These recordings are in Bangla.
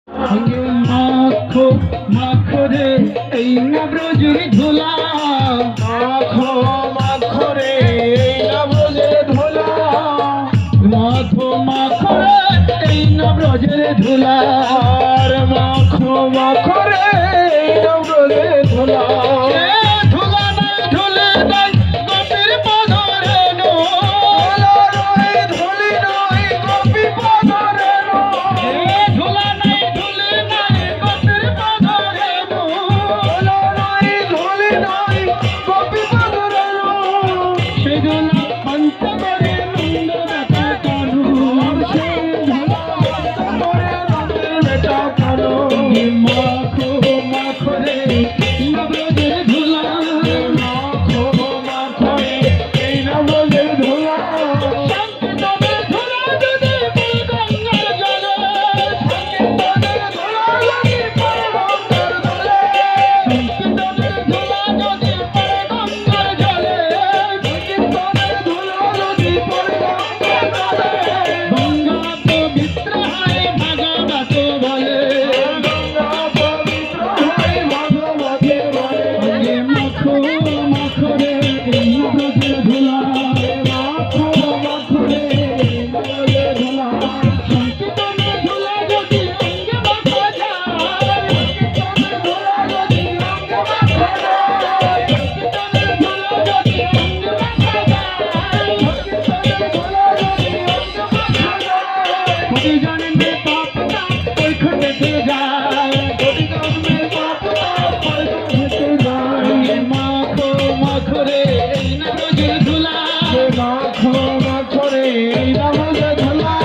মাখো মাখো রে এই নবরজের ধুলা, মাখো মাখো রে এই নবরজের ধুলা, মাখো মাখো রে এই নবরজের ধুলা, আর মাখো মাখো রে এই নবরজের ধুলা। ধুলা নাই ধুলে নাই গোপীর পদরে নো, ধুলি নয় গোপী পদরে নো, ধুলা নাই ধুলে নাই গোপীর পদরে নো, ধুলি নয় গোপী পদরে নো। সেই ধুলা অন্ত করে নন্দ বেটা কানু, সেই ধুলা করে নন্দের বেটা কানু। মাখো মাখো রে নবরজের ধুলা, মাখো মাখো রে এই নবরজের ধুলা, সংকীর্তনের ধুলা যদি পড়ে গঙ্গার জলে, সংকীর্তনের ধুলা যদি পড়ে গঙ্গার জলে, সংকীর্তনের ধুলা যদি পড়ে গঙ্গার জলে, সংকীর্তনের ধুলা যদি পড়ে গঙ্গার জলে, গঙ্গা পবিত্র হয় ভাগবত বলে, গঙ্গা পবিত্র হয় ভাগবতে বলে। মাখো মাখো রে এই নবরজের ধুলা, মাখো মাখো রে এই নবরজের ধুলা, সংকীর্তনের ধুলা যদি অঙ্গে মাখা যায়, সংকীর্তনের ধুলা যদি অঙ্গে মাখা যায়, সংকীর্তনের ধুলা যদি অঙ্গে মাখা যায়, সংকীর্তনের ধুলা যদি অঙ্গে মাখা যায়, কোটি জন্মে পাপ তাপ পরীক্ষা দেখে যায়, কোটি জন্মে পাপ তাপ পরীক্ষা থেকে যায়। মাখো মাখো রে এই নবরজের ধুলা, মাখো মাখো রে এই নবরজের ধুলা,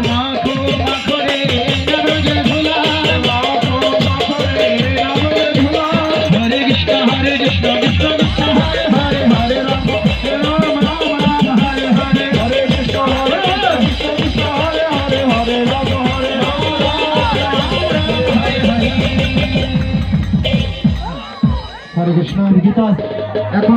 মাখো মাখো রে এই নবরজের ধুলা, মাখো মাখো রে এই নবরজের ধুলা। হরে কৃষ্ণ কৃষ্ণ কৃষ্ণ হরে হরে, হরে রাম রাম রাম হরে হরে, হরে কৃষ্ণ হরে কৃষ্ণ কৃষ্ণ হরে হরে, হরে রাম হরে রাম হরে হরে। হরে কৃষ্ণ গীতা এখন